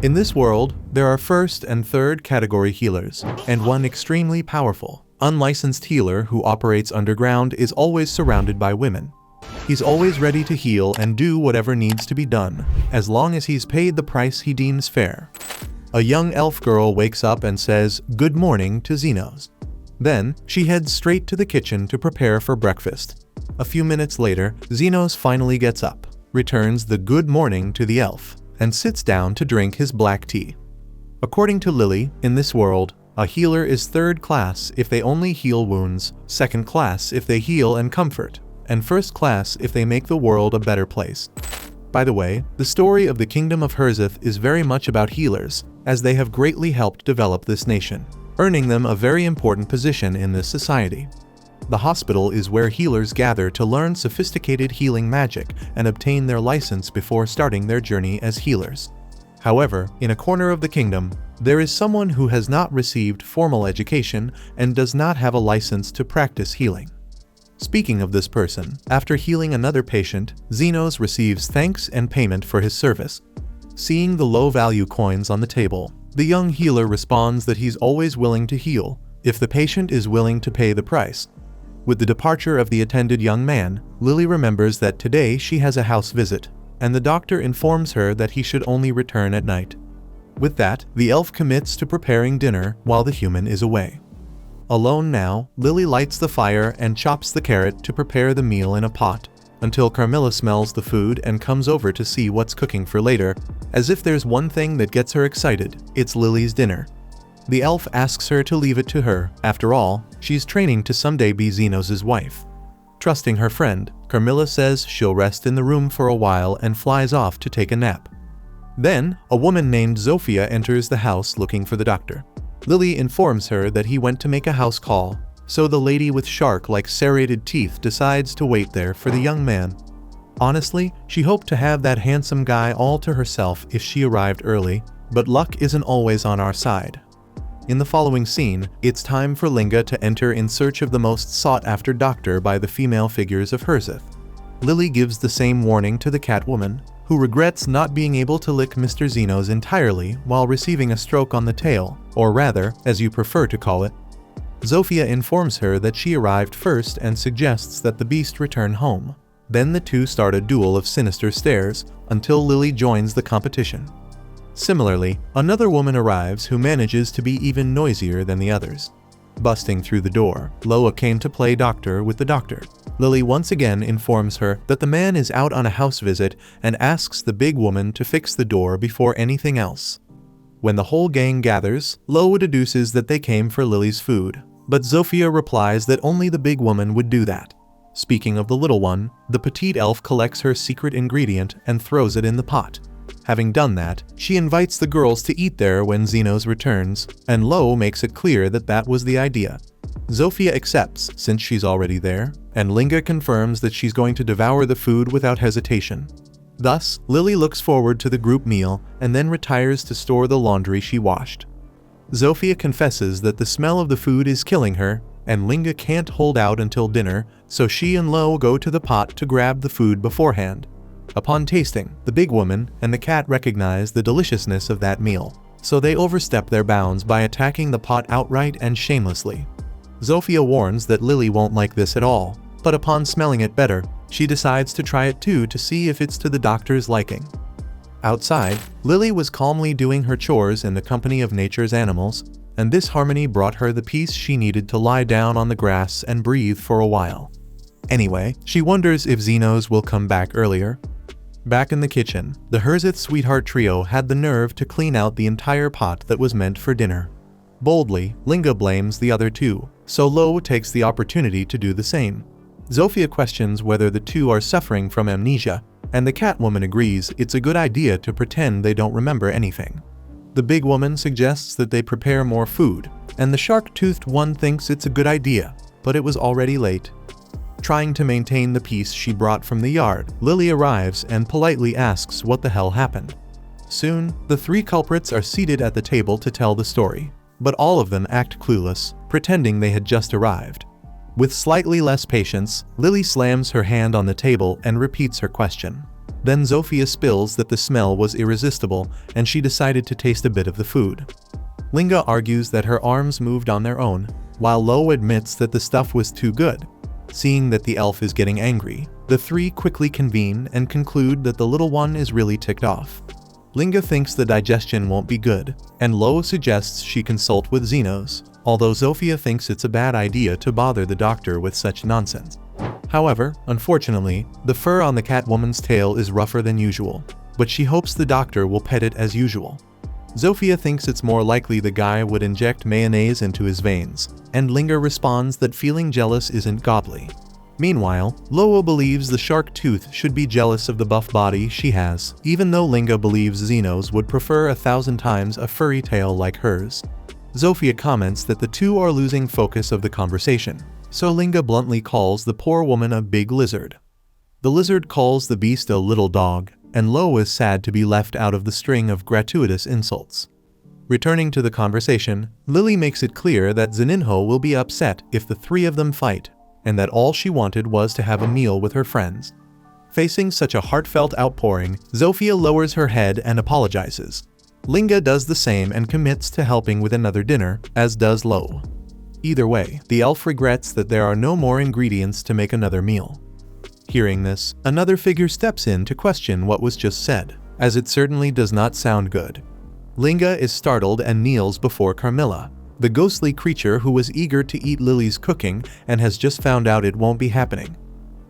In this world, there are first and third category healers, and one extremely powerful, unlicensed healer who operates underground is always surrounded by women. He's always ready to heal and do whatever needs to be done, as long as he's paid the price he deems fair. A young elf girl wakes up and says, "Good morning" to Xenos. Then, she heads straight to the kitchen to prepare for breakfast. A few minutes later, Xenos finally gets up, returns the good morning to the elf, and sits down to drink his black tea. According to Lily, in this world, a healer is third class if they only heal wounds, second class if they heal and comfort, and first class if they make the world a better place. By the way, the story of the Kingdom of Herzith is very much about healers, as they have greatly helped develop this nation, earning them a very important position in this society. The hospital is where healers gather to learn sophisticated healing magic and obtain their license before starting their journey as healers. However, in a corner of the kingdom, there is someone who has not received formal education and does not have a license to practice healing. Speaking of this person, after healing another patient, Xenos receives thanks and payment for his service. Seeing the low-value coins on the table, the young healer responds that he's always willing to heal, if the patient is willing to pay the price. With the departure of the attended young man, Lily remembers that today she has a house visit, and the doctor informs her that he should only return at night. With that, the elf commits to preparing dinner while the human is away. Alone now, Lily lights the fire and chops the carrot to prepare the meal in a pot, until Carmilla smells the food and comes over to see what's cooking for later. As if there's one thing that gets her excited, it's Lily's dinner. The elf asks her to leave it to her. After all, she's training to someday be Xenos' wife. Trusting her friend, Carmilla says she'll rest in the room for a while and flies off to take a nap. Then, a woman named Zofia enters the house looking for the doctor. Lily informs her that he went to make a house call, so the lady with shark-like serrated teeth decides to wait there for the young man. Honestly, she hoped to have that handsome guy all to herself if she arrived early, but luck isn't always on our side. In the following scene, it's time for Linga to enter in search of the most sought-after doctor by the female figures of Herzith. Lily gives the same warning to the Catwoman, who regrets not being able to lick Mr. Xenos entirely while receiving a stroke on the tail, or rather, as you prefer to call it. Zofia informs her that she arrived first and suggests that the beast return home. Then the two start a duel of sinister stares, until Lily joins the competition. Similarly, another woman arrives who manages to be even noisier than the others. Busting through the door, Loa came to play doctor with the doctor. Lily once again informs her that the man is out on a house visit and asks the big woman to fix the door before anything else. When the whole gang gathers, Loa deduces that they came for Lily's food, but Zofia replies that only the big woman would do that. Speaking of the little one, the petite elf collects her secret ingredient and throws it in the pot. Having done that, she invites the girls to eat there when Xenos returns, and Lo makes it clear that that was the idea. Zofia accepts since she's already there, and Linga confirms that she's going to devour the food without hesitation. Thus, Lily looks forward to the group meal and then retires to store the laundry she washed. Zofia confesses that the smell of the food is killing her, and Linga can't hold out until dinner, so she and Lo go to the pot to grab the food beforehand. Upon tasting, the big woman and the cat recognize the deliciousness of that meal, so they overstep their bounds by attacking the pot outright and shamelessly. Zofia warns that Lily won't like this at all, but upon smelling it better, she decides to try it too to see if it's to the doctor's liking. Outside, Lily was calmly doing her chores in the company of nature's animals, and this harmony brought her the peace she needed to lie down on the grass and breathe for a while. Anyway, she wonders if Xenos will come back earlier. Back in the kitchen, the Herzith sweetheart trio had the nerve to clean out the entire pot that was meant for dinner. Boldly, Linga blames the other two, so Lo takes the opportunity to do the same. Zofia questions whether the two are suffering from amnesia, and the Catwoman agrees it's a good idea to pretend they don't remember anything. The big woman suggests that they prepare more food, and the shark-toothed one thinks it's a good idea, but it was already late. Trying to maintain the peace she brought from the yard, Lily arrives and politely asks what the hell happened. Soon, the three culprits are seated at the table to tell the story, but all of them act clueless, pretending they had just arrived. With slightly less patience, Lily slams her hand on the table and repeats her question. Then Zofia spills that the smell was irresistible and she decided to taste a bit of the food. Linga argues that her arms moved on their own, while Lo admits that the stuff was too good. Seeing that the elf is getting angry, the three quickly convene and conclude that the little one is really ticked off. Linga thinks the digestion won't be good, and Lo suggests she consult with Xenos, although Zofia thinks it's a bad idea to bother the doctor with such nonsense. However, unfortunately, the fur on the Catwoman's tail is rougher than usual, but she hopes the doctor will pet it as usual. Zofia thinks it's more likely the guy would inject mayonnaise into his veins, and Linga responds that feeling jealous isn't godly. Meanwhile, Lo believes the shark tooth should be jealous of the buff body she has, even though Linga believes Xenos would prefer 1,000 times a furry tail like hers. Zofia comments that the two are losing focus of the conversation, so Linga bluntly calls the poor woman a big lizard. The lizard calls the beast a little dog, and Lo is sad to be left out of the string of gratuitous insults. Returning to the conversation, Lily makes it clear that Zeninho will be upset if the three of them fight, and that all she wanted was to have a meal with her friends. Facing such a heartfelt outpouring, Zofia lowers her head and apologizes. Linga does the same and commits to helping with another dinner, as does Lo. Either way, the elf regrets that there are no more ingredients to make another meal. Hearing this, another figure steps in to question what was just said, as it certainly does not sound good. Linga is startled and kneels before Carmilla, the ghostly creature who was eager to eat Lily's cooking and has just found out it won't be happening.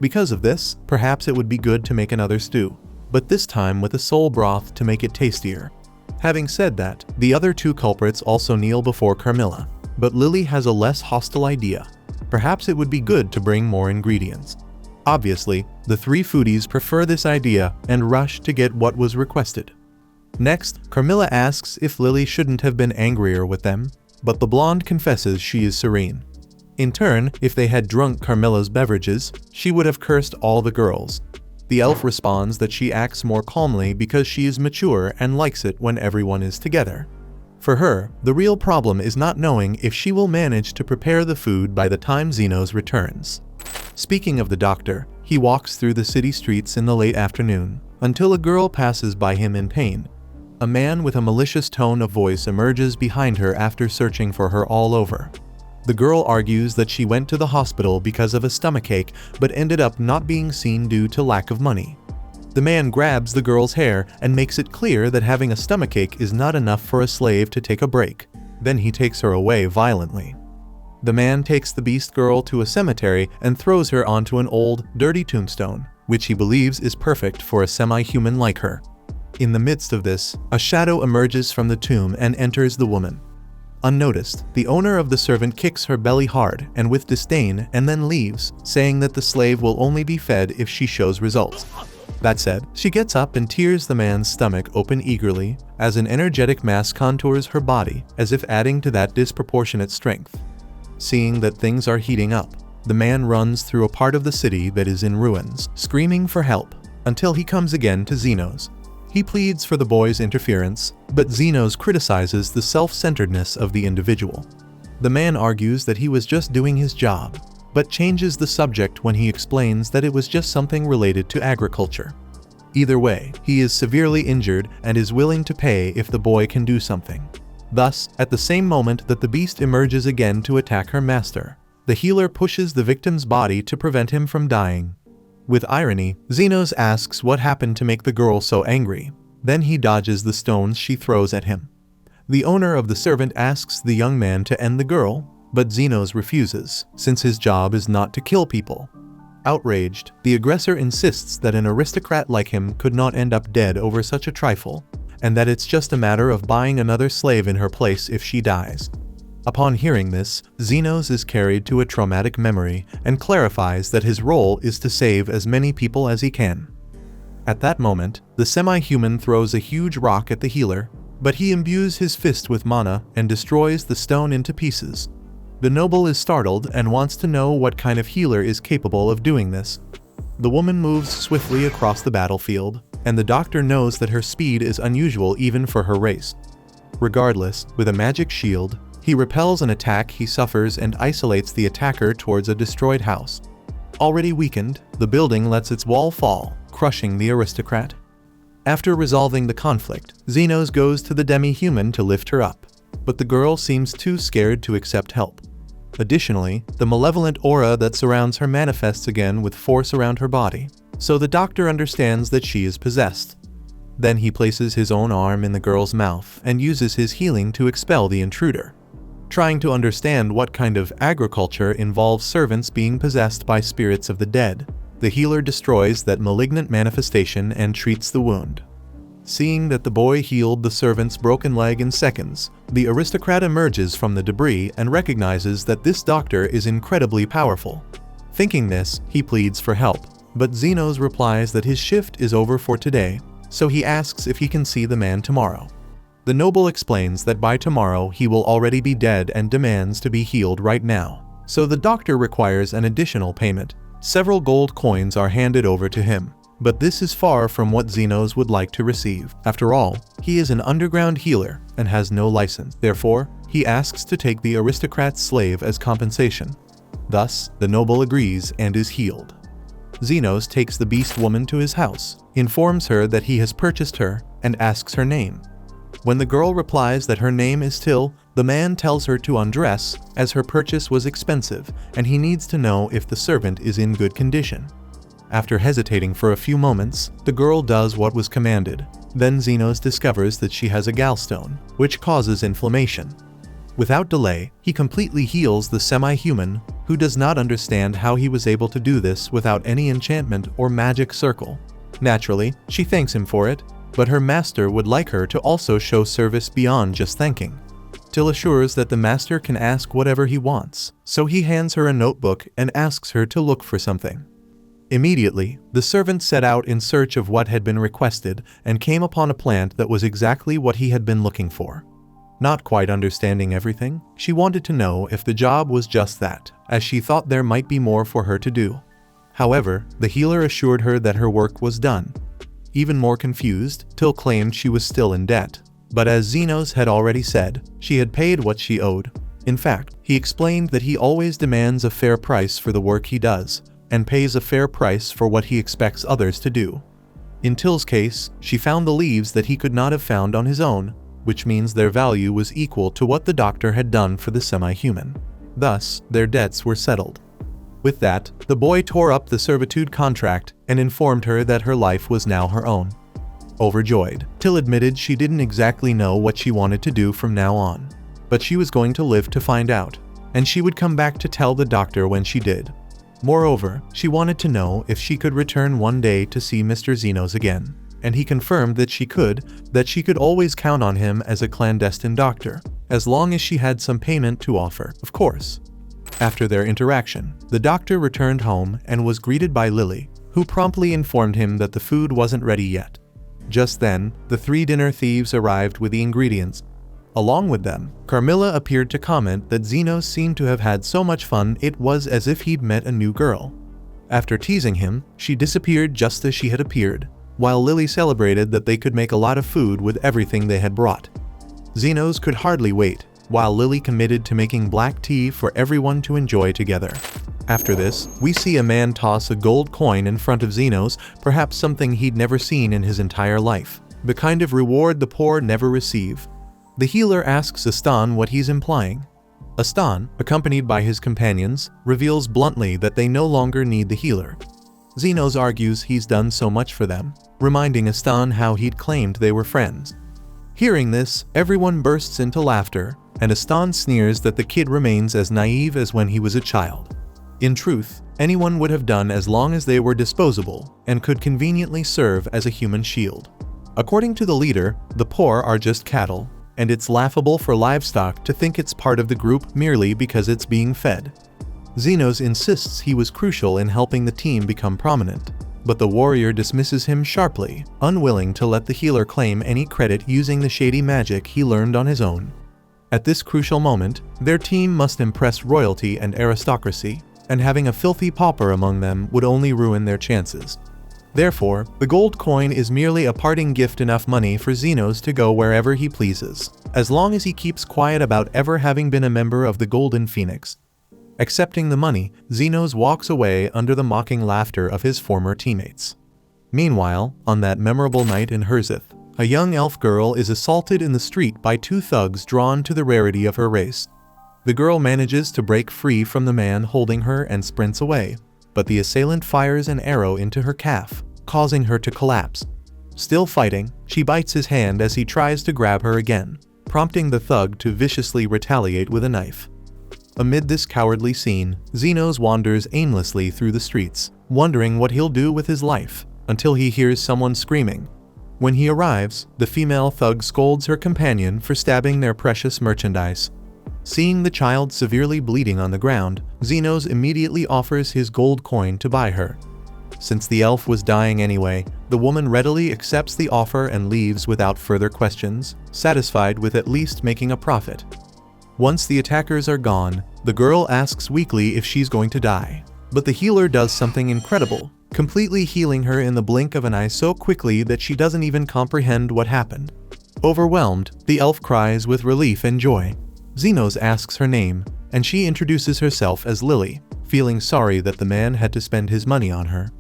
Because of this, perhaps it would be good to make another stew, but this time with a soul broth to make it tastier. Having said that, the other two culprits also kneel before Carmilla, but Lily has a less hostile idea. Perhaps it would be good to bring more ingredients. Obviously, the three foodies prefer this idea and rush to get what was requested. Next, Carmilla asks if Lily shouldn't have been angrier with them, but the blonde confesses she is serene. In turn, if they had drunk Carmilla's beverages, she would have cursed all the girls. The elf responds that she acts more calmly because she is mature and likes it when everyone is together. For her, the real problem is not knowing if she will manage to prepare the food by the time Xenos returns. Speaking of the doctor, he walks through the city streets in the late afternoon, until a girl passes by him in pain. A man with a malicious tone of voice emerges behind her after searching for her all over. The girl argues that she went to the hospital because of a stomachache but ended up not being seen due to lack of money. The man grabs the girl's hair and makes it clear that having a stomachache is not enough for a slave to take a break. Then he takes her away violently. The man takes the beast girl to a cemetery and throws her onto an old, dirty tombstone, which he believes is perfect for a semi-human like her. In the midst of this, a shadow emerges from the tomb and enters the woman. Unnoticed, the owner of the servant kicks her belly hard and with disdain and then leaves, saying that the slave will only be fed if she shows results. That said, she gets up and tears the man's stomach open eagerly, as an energetic mass contours her body, as if adding to that disproportionate strength. Seeing that things are heating up, the man runs through a part of the city that is in ruins, screaming for help, until he comes again to Xenos. He pleads for the boy's interference, but Xenos criticizes the self-centeredness of the individual. The man argues that he was just doing his job, but changes the subject when he explains that it was just something related to agriculture. Either way, he is severely injured and is willing to pay if the boy can do something. Thus, at the same moment that the beast emerges again to attack her master, the healer pushes the victim's body to prevent him from dying. With irony, Xenos asks what happened to make the girl so angry. Then he dodges the stones she throws at him. The owner of the servant asks the young man to end the girl, but Xenos refuses, since his job is not to kill people. Outraged, the aggressor insists that an aristocrat like him could not end up dead over such a trifle, and that it's just a matter of buying another slave in her place if she dies. Upon hearing this, Xenos is carried to a traumatic memory and clarifies that his role is to save as many people as he can. At that moment, the semi-human throws a huge rock at the healer, but he imbues his fist with mana and destroys the stone into pieces. The noble is startled and wants to know what kind of healer is capable of doing this. The woman moves swiftly across the battlefield, and the doctor knows that her speed is unusual even for her race. Regardless, with a magic shield, he repels an attack he suffers and isolates the attacker towards a destroyed house. Already weakened, the building lets its wall fall, crushing the aristocrat. After resolving the conflict, Xenos goes to the demi-human to lift her up, but the girl seems too scared to accept help. Additionally, the malevolent aura that surrounds her manifests again with force around her body, so the doctor understands that she is possessed. Then he places his own arm in the girl's mouth and uses his healing to expel the intruder. Trying to understand what kind of agriculture involves servants being possessed by spirits of the dead, the healer destroys that malignant manifestation and treats the wound. Seeing that the boy healed the servant's broken leg in seconds, the aristocrat emerges from the debris and recognizes that this doctor is incredibly powerful. Thinking this, he pleads for help, but Xenos replies that his shift is over for today, so he asks if he can see the man tomorrow. The noble explains that by tomorrow he will already be dead and demands to be healed right now, so the doctor requires an additional payment. Several gold coins are handed over to him, but this is far from what Xenos would like to receive. After all, he is an underground healer and has no license. Therefore, he asks to take the aristocrat's slave as compensation. Thus, the noble agrees and is healed. Xenos takes the beast woman to his house, informs her that he has purchased her, and asks her name. When the girl replies that her name is Till, the man tells her to undress, as her purchase was expensive, and he needs to know if the servant is in good condition. After hesitating for a few moments, the girl does what was commanded. Then Xenos discovers that she has a gallstone, which causes inflammation. Without delay, he completely heals the semi-human, who does not understand how he was able to do this without any enchantment or magic circle. Naturally, she thanks him for it, but her master would like her to also show service beyond just thanking. Till assures that the master can ask whatever he wants, so he hands her a notebook and asks her to look for something. Immediately, the servant set out in search of what had been requested and came upon a plant that was exactly what he had been looking for. Not quite understanding everything, she wanted to know if the job was just that, as she thought there might be more for her to do. However, the healer assured her that her work was done. Even more confused, Till claimed she was still in debt. But as Xenos had already said, she had paid what she owed. In fact, he explained that he always demands a fair price for the work he does, and pays a fair price for what he expects others to do. In Till's case, she found the leaves that he could not have found on his own, which means their value was equal to what the doctor had done for the semi-human. Thus, their debts were settled. With that, the boy tore up the servitude contract and informed her that her life was now her own. Overjoyed, Till admitted she didn't exactly know what she wanted to do from now on, but she was going to live to find out, and she would come back to tell the doctor when she did. Moreover, she wanted to know if she could return one day to see Mr. Xenos again, and he confirmed that she could always count on him as a clandestine doctor, as long as she had some payment to offer, of course. After their interaction, the doctor returned home and was greeted by Lily, who promptly informed him that the food wasn't ready yet. Just then, the 3 dinner thieves arrived with the ingredients. Along with them, Carmilla appeared to comment that Xenos seemed to have had so much fun it was as if he'd met a new girl. After teasing him, she disappeared just as she had appeared, while Lily celebrated that they could make a lot of food with everything they had brought. Xenos could hardly wait, while Lily committed to making black tea for everyone to enjoy together. After this, we see a man toss a gold coin in front of Xenos, perhaps something he'd never seen in his entire life, the kind of reward the poor never receive. The healer asks Astan what he's implying. Astan, accompanied by his companions, reveals bluntly that they no longer need the healer. Xenos argues he's done so much for them, reminding Astan how he'd claimed they were friends. Hearing this, everyone bursts into laughter, and Astan sneers that the kid remains as naive as when he was a child. In truth, anyone would have done as long as they were disposable and could conveniently serve as a human shield. According to the leader, the poor are just cattle, and it's laughable for livestock to think it's part of the group merely because it's being fed. Xenos insists he was crucial in helping the team become prominent, but the warrior dismisses him sharply, unwilling to let the healer claim any credit using the shady magic he learned on his own. At this crucial moment, their team must impress royalty and aristocracy, and having a filthy pauper among them would only ruin their chances. Therefore, the gold coin is merely a parting gift, enough money for Xenos to go wherever he pleases, as long as he keeps quiet about ever having been a member of the Golden Phoenix. Accepting the money, Zenos walks away under the mocking laughter of his former teammates. Meanwhile, on that memorable night in Herzith, a young elf girl is assaulted in the street by two thugs drawn to the rarity of her race. The girl manages to break free from the man holding her and sprints away, but the assailant fires an arrow into her calf, causing her to collapse. Still fighting, she bites his hand as he tries to grab her again, prompting the thug to viciously retaliate with a knife. Amid this cowardly scene, Zenos wanders aimlessly through the streets, wondering what he'll do with his life, until he hears someone screaming. When he arrives, the female thug scolds her companion for stabbing their precious merchandise. Seeing the child severely bleeding on the ground, Zenos immediately offers his gold coin to buy her. Since the elf was dying anyway, the woman readily accepts the offer and leaves without further questions, satisfied with at least making a profit. Once the attackers are gone, the girl asks weakly if she's going to die. But the healer does something incredible, completely healing her in the blink of an eye so quickly that she doesn't even comprehend what happened. Overwhelmed, the elf cries with relief and joy. Zenos asks her name, and she introduces herself as Lily, feeling sorry that the man had to spend his money on her.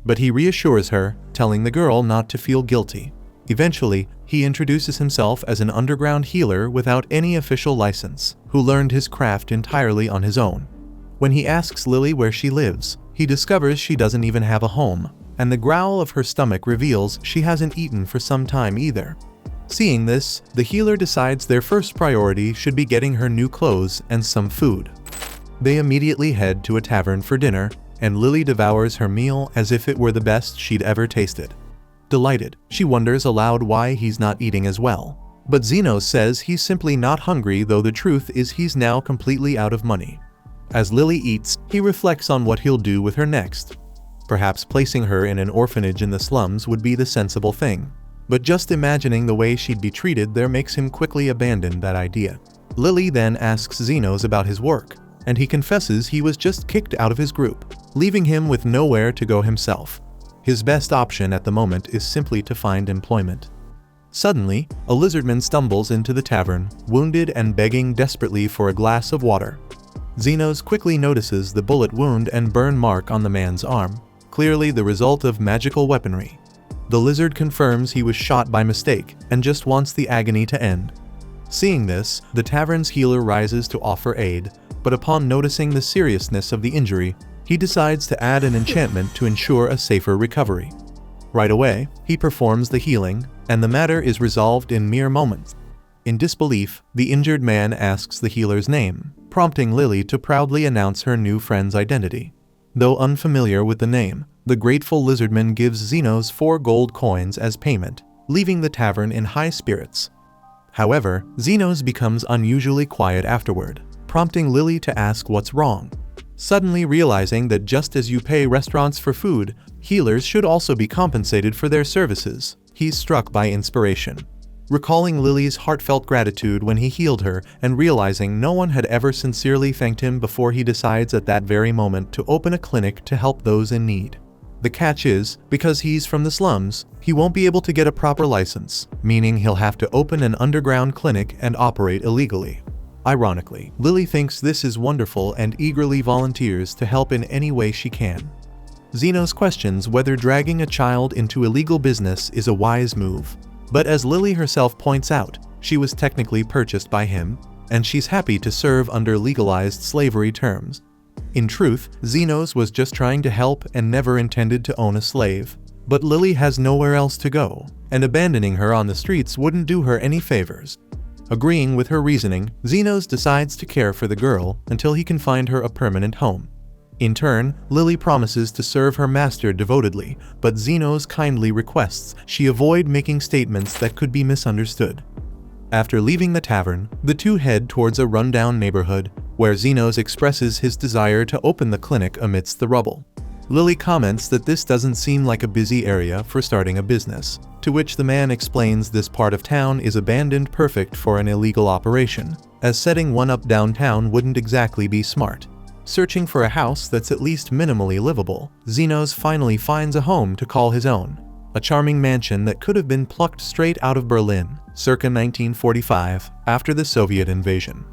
But he reassures her, telling the girl not to feel guilty. Eventually, he introduces himself as an underground healer without any official license, who learned his craft entirely on his own. When he asks Lily where she lives, he discovers she doesn't even have a home, and the growl of her stomach reveals she hasn't eaten for some time either. Seeing this, the healer decides their first priority should be getting her new clothes and some food. They immediately head to a tavern for dinner, and Lily devours her meal as if it were the best she'd ever tasted. Delighted, she wonders aloud why he's not eating as well. But Zenos says he's simply not hungry, though the truth is he's now completely out of money. As Lily eats, he reflects on what he'll do with her next. Perhaps placing her in an orphanage in the slums would be the sensible thing. But just imagining the way she'd be treated there makes him quickly abandon that idea. Lily then asks Zenos about his work, and he confesses he was just kicked out of his group, leaving him with nowhere to go himself. His best option at the moment is simply to find employment. Suddenly, a lizardman stumbles into the tavern, wounded and begging desperately for a glass of water. Zenos quickly notices the bullet wound and burn mark on the man's arm, clearly the result of magical weaponry. The lizard confirms he was shot by mistake and just wants the agony to end. Seeing this, the tavern's healer rises to offer aid, but upon noticing the seriousness of the injury, he decides to add an enchantment to ensure a safer recovery. Right away, he performs the healing, and the matter is resolved in mere moments. In disbelief, the injured man asks the healer's name, prompting Lily to proudly announce her new friend's identity. Though unfamiliar with the name, the grateful lizardman gives Zenos 4 gold coins as payment, leaving the tavern in high spirits. However, Zenos becomes unusually quiet afterward, prompting Lily to ask what's wrong. Suddenly realizing that just as you pay restaurants for food, healers should also be compensated for their services, he's struck by inspiration. Recalling Lily's heartfelt gratitude when he healed her and realizing no one had ever sincerely thanked him before, he decides at that very moment to open a clinic to help those in need. The catch is, because he's from the slums, he won't be able to get a proper license, meaning he'll have to open an underground clinic and operate illegally. Ironically, Lily thinks this is wonderful and eagerly volunteers to help in any way she can. Zenos questions whether dragging a child into illegal business is a wise move. But as Lily herself points out, she was technically purchased by him, and she's happy to serve under legalized slavery terms. In truth, Zenos was just trying to help and never intended to own a slave. But Lily has nowhere else to go, and abandoning her on the streets wouldn't do her any favors. Agreeing with her reasoning, Zenos decides to care for the girl until he can find her a permanent home. In turn, Lily promises to serve her master devotedly, but Zenos kindly requests she avoid making statements that could be misunderstood. After leaving the tavern, the two head towards a rundown neighborhood, where Zenos expresses his desire to open the clinic amidst the rubble. Lily comments that this doesn't seem like a busy area for starting a business, to which the man explains this part of town is abandoned, perfect for an illegal operation, as setting one up downtown wouldn't exactly be smart. Searching for a house that's at least minimally livable, Zenos finally finds a home to call his own, a charming mansion that could have been plucked straight out of Berlin, circa 1945, after the Soviet invasion.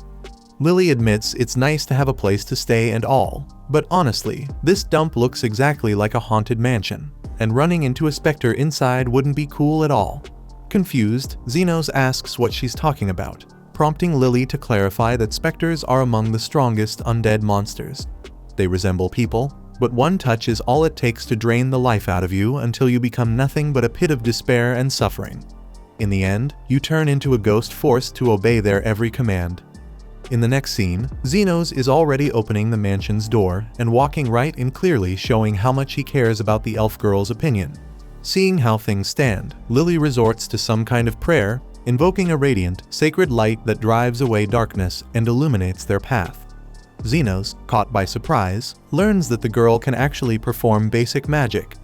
Lily admits it's nice to have a place to stay and all, but honestly, this dump looks exactly like a haunted mansion, and running into a specter inside wouldn't be cool at all. Confused, Xenos asks what she's talking about, prompting Lily to clarify that specters are among the strongest undead monsters. They resemble people, but one touch is all it takes to drain the life out of you until you become nothing but a pit of despair and suffering. In the end, you turn into a ghost forced to obey their every command. In the next scene, Xenos is already opening the mansion's door and walking right in, clearly showing how much he cares about the elf girl's opinion. Seeing how things stand, Lily resorts to some kind of prayer, invoking a radiant, sacred light that drives away darkness and illuminates their path. Xenos, caught by surprise, learns that the girl can actually perform basic magic.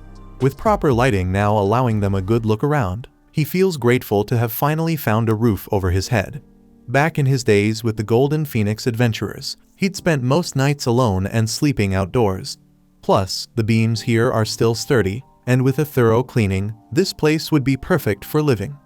With proper lighting now allowing them a good look around, he feels grateful to have finally found a roof over his head. Back in his days with the Golden Phoenix adventurers, he'd spent most nights alone and sleeping outdoors. Plus, the beams here are still sturdy, and with a thorough cleaning, this place would be perfect for living.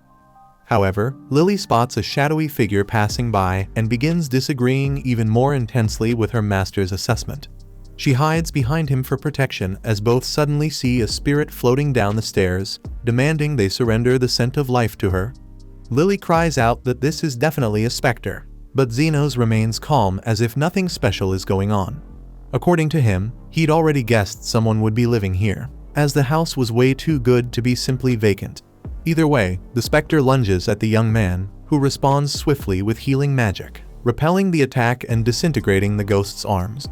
However, Lily spots a shadowy figure passing by and begins disagreeing even more intensely with her master's assessment. She hides behind him for protection as both suddenly see a spirit floating down the stairs, demanding they surrender the scent of life to her. Lily cries out that this is definitely a specter, but Xenos remains calm as if nothing special is going on. According to him, he'd already guessed someone would be living here, as the house was way too good to be simply vacant. Either way, the specter lunges at the young man, who responds swiftly with healing magic, repelling the attack and disintegrating the ghost's arms.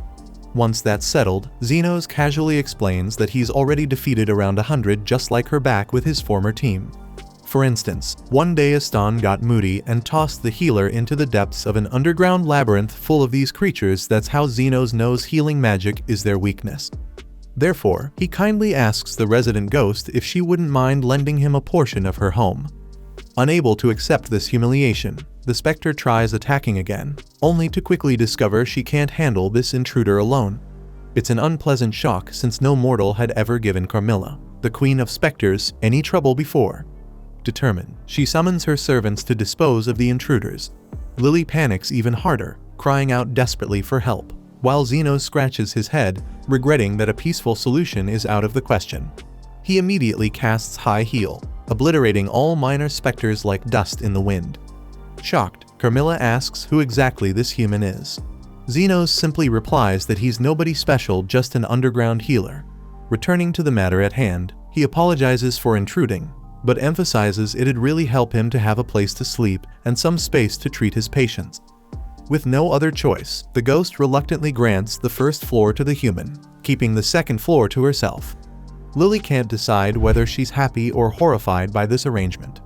Once that's settled, Xenos casually explains that he's already defeated around 100 just like her back with his former team. For instance, one day Aston got moody and tossed the healer into the depths of an underground labyrinth full of these creatures. That's how Xenos knows healing magic is their weakness. Therefore, he kindly asks the resident ghost if she wouldn't mind lending him a portion of her home. Unable to accept this humiliation, the specter tries attacking again, only to quickly discover she can't handle this intruder alone. It's an unpleasant shock since no mortal had ever given Carmilla, the queen of specters, any trouble before. Determined, she summons her servants to dispose of the intruders. Lily panics even harder, crying out desperately for help, while Xenos scratches his head, regretting that a peaceful solution is out of the question. He immediately casts High Heal, obliterating all minor specters like dust in the wind. Shocked, Carmilla asks who exactly this human is. Xenos simply replies that he's nobody special, just an underground healer. Returning to the matter at hand, he apologizes for intruding, but emphasizes it'd really help him to have a place to sleep and some space to treat his patients. With no other choice, the ghost reluctantly grants the first floor to the human, keeping the second floor to herself. Lily can't decide whether she's happy or horrified by this arrangement.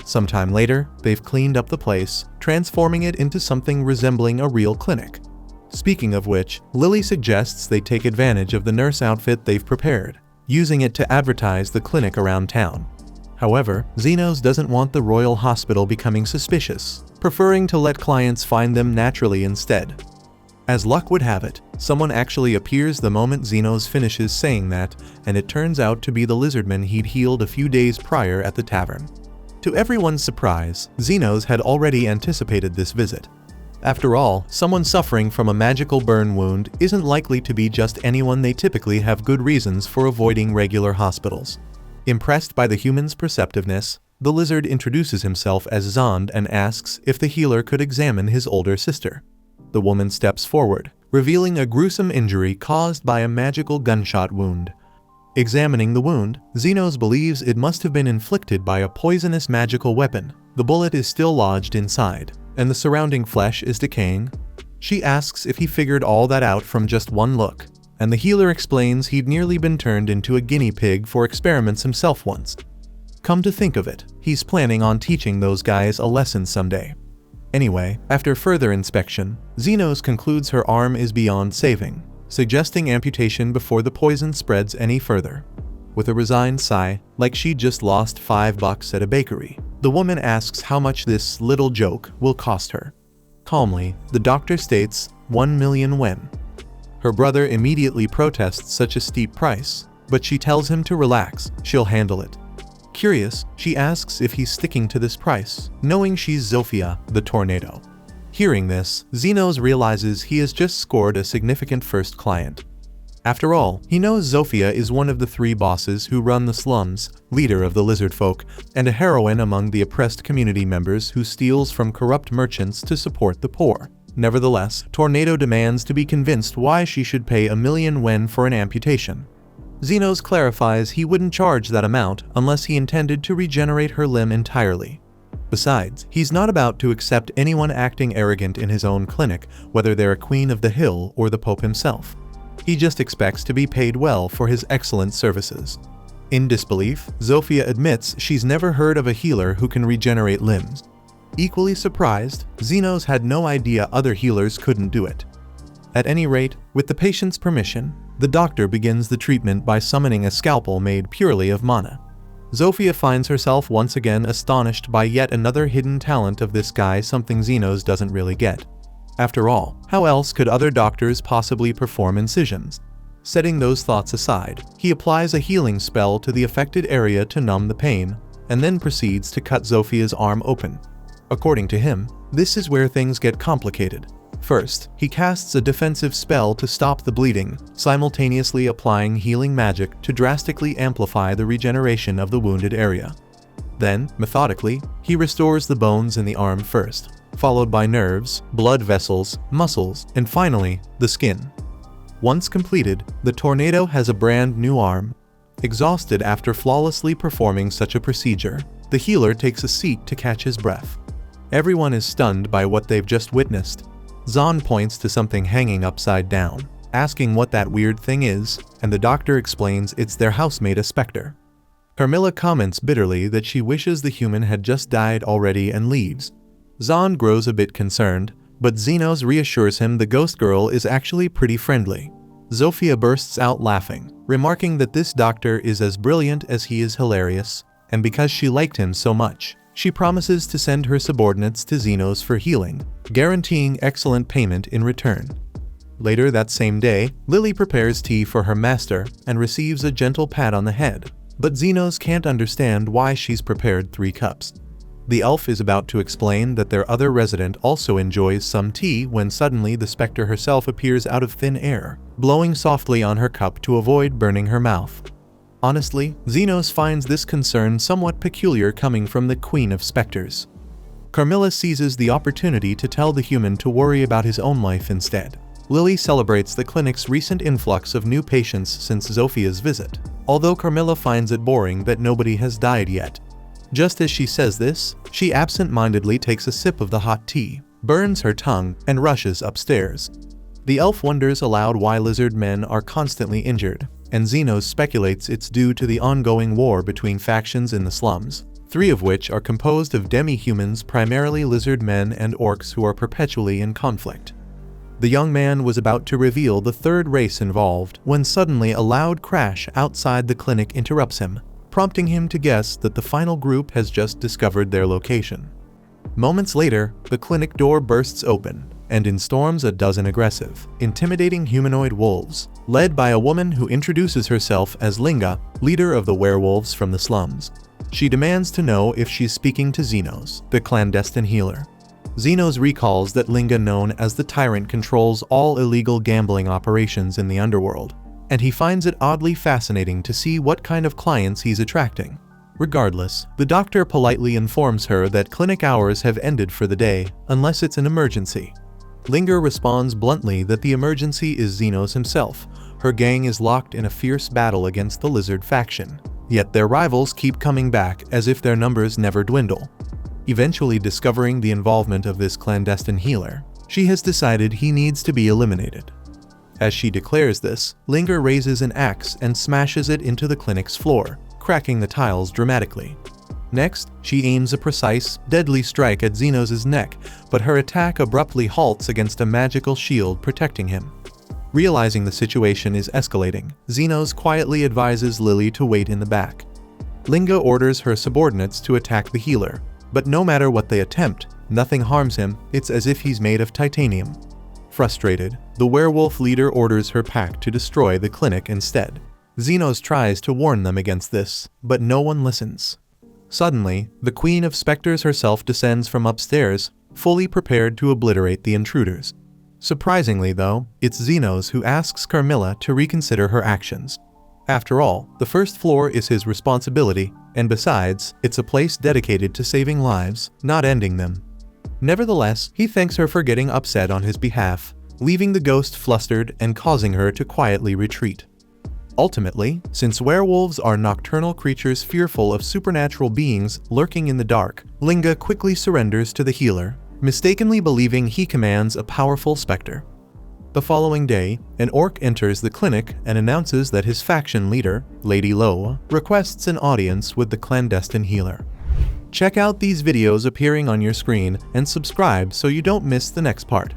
Sometime later, they've cleaned up the place, transforming it into something resembling a real clinic. Speaking of which, Lily suggests they take advantage of the nurse outfit they've prepared, using it to advertise the clinic around town. However, Xenos doesn't want the royal hospital becoming suspicious, preferring to let clients find them naturally instead. As luck would have it, someone actually appears the moment Xenos finishes saying that, and it turns out to be the lizardman he'd healed a few days prior at the tavern. To everyone's surprise, Xenos had already anticipated this visit. After all, someone suffering from a magical burn wound isn't likely to be just anyone. They typically have good reasons for avoiding regular hospitals. Impressed by the human's perceptiveness, the lizard introduces himself as Zond and asks if the healer could examine his older sister. The woman steps forward, revealing a gruesome injury caused by a magical gunshot wound. Examining the wound, Xenos believes it must have been inflicted by a poisonous magical weapon. The bullet is still lodged inside, and the surrounding flesh is decaying. She asks if he figured all that out from just one look, and the healer explains he'd nearly been turned into a guinea pig for experiments himself once. Come to think of it, he's planning on teaching those guys a lesson someday. Anyway, after further inspection, Xenos concludes her arm is beyond saving, suggesting amputation before the poison spreads any further. With a resigned sigh, like she'd just lost $5 at a bakery, the woman asks how much this little joke will cost her. Calmly, the doctor states 1 million yen. Her brother immediately protests such a steep price, but she tells him to relax, she'll handle it. Curious, she asks if he's sticking to this price, knowing she's Zofia, the tornado. Hearing this, Xenos realizes he has just scored a significant first client. After all, he knows Zofia is one of the 3 bosses who run the slums, leader of the lizard folk, and a heroine among the oppressed community members who steals from corrupt merchants to support the poor. Nevertheless, Tornado demands to be convinced why she should pay 1 million yen for an amputation. Xenos clarifies he wouldn't charge that amount unless he intended to regenerate her limb entirely. Besides, he's not about to accept anyone acting arrogant in his own clinic, whether they're a queen of the hill or the Pope himself. He just expects to be paid well for his excellent services. In disbelief, Zofia admits she's never heard of a healer who can regenerate limbs. Equally surprised, Xenos had no idea other healers couldn't do it. At any rate, with the patient's permission, the doctor begins the treatment by summoning a scalpel made purely of mana. Zofia finds herself once again astonished by yet another hidden talent of this guy, something Xenos doesn't really get. After all, how else could other doctors possibly perform incisions? Setting those thoughts aside, he applies a healing spell to the affected area to numb the pain, and then proceeds to cut Zofia's arm open. According to him, this is where things get complicated. First, he casts a defensive spell to stop the bleeding, simultaneously applying healing magic to drastically amplify the regeneration of the wounded area. Then, methodically, he restores the bones in the arm first, followed by nerves, blood vessels, muscles, and finally, the skin. Once completed, the Tornado has a brand new arm. Exhausted after flawlessly performing such a procedure, the healer takes a seat to catch his breath. Everyone is stunned by what they've just witnessed. Zahn points to something hanging upside down, asking what that weird thing is, and the doctor explains it's their housemate, a specter. Carmilla comments bitterly that she wishes the human had just died already and leaves. Zahn grows a bit concerned, but Xenos reassures him the ghost girl is actually pretty friendly. Zofia bursts out laughing, remarking that this doctor is as brilliant as he is hilarious, and because she liked him so much, she promises to send her subordinates to Xenos for healing, guaranteeing excellent payment in return. Later that same day, Lily prepares tea for her master and receives a gentle pat on the head, but Xenos can't understand why she's prepared 3 cups. The elf is about to explain that their other resident also enjoys some tea when suddenly the specter herself appears out of thin air, blowing softly on her cup to avoid burning her mouth. Honestly, Xenos finds this concern somewhat peculiar coming from the Queen of Specters. Carmilla seizes the opportunity to tell the human to worry about his own life instead. Lily celebrates the clinic's recent influx of new patients since Zofia's visit, although Carmilla finds it boring that nobody has died yet. Just as she says this, she absent-mindedly takes a sip of the hot tea, burns her tongue, and rushes upstairs. The elf wonders aloud why lizard men are constantly injured, and Xenos speculates it's due to the ongoing war between factions in the slums, 3 of which are composed of demi-humans, primarily lizard men and orcs who are perpetually in conflict. The young man was about to reveal the 3rd race involved when suddenly a loud crash outside the clinic interrupts him, prompting him to guess that the final group has just discovered their location. Moments later, the clinic door bursts open, and in storms a dozen aggressive, intimidating humanoid wolves, led by a woman who introduces herself as Linga, leader of the werewolves from the slums. She demands to know if she's speaking to Xenos, the clandestine healer. Xenos recalls that Linga, known as the Tyrant, controls all illegal gambling operations in the underworld, and he finds it oddly fascinating to see what kind of clients he's attracting. Regardless, the doctor politely informs her that clinic hours have ended for the day, unless it's an emergency. Linga responds bluntly that the emergency is Xenos himself. Her gang is locked in a fierce battle against the lizard faction, yet their rivals keep coming back as if their numbers never dwindle. Eventually discovering the involvement of this clandestine healer, she has decided he needs to be eliminated. As she declares this, Linga raises an axe and smashes it into the clinic's floor, cracking the tiles dramatically. Next, she aims a precise, deadly strike at Xenos' neck, but her attack abruptly halts against a magical shield protecting him. Realizing the situation is escalating, Xenos quietly advises Lily to wait in the back. Linga orders her subordinates to attack the healer, but no matter what they attempt, nothing harms him. It's as if he's made of titanium. Frustrated, the werewolf leader orders her pack to destroy the clinic instead. Xenos tries to warn them against this, but no one listens. Suddenly, the Queen of Specters herself descends from upstairs, fully prepared to obliterate the intruders. Surprisingly though, it's Xenos who asks Carmilla to reconsider her actions. After all, the first floor is his responsibility, and besides, it's a place dedicated to saving lives, not ending them. Nevertheless, he thanks her for getting upset on his behalf, leaving the ghost flustered and causing her to quietly retreat. Ultimately, since werewolves are nocturnal creatures fearful of supernatural beings lurking in the dark, Linga quickly surrenders to the healer, mistakenly believing he commands a powerful specter. The following day, an orc enters the clinic and announces that his faction leader, Lady Loa, requests an audience with the clandestine healer. Check out these videos appearing on your screen and subscribe so you don't miss the next part.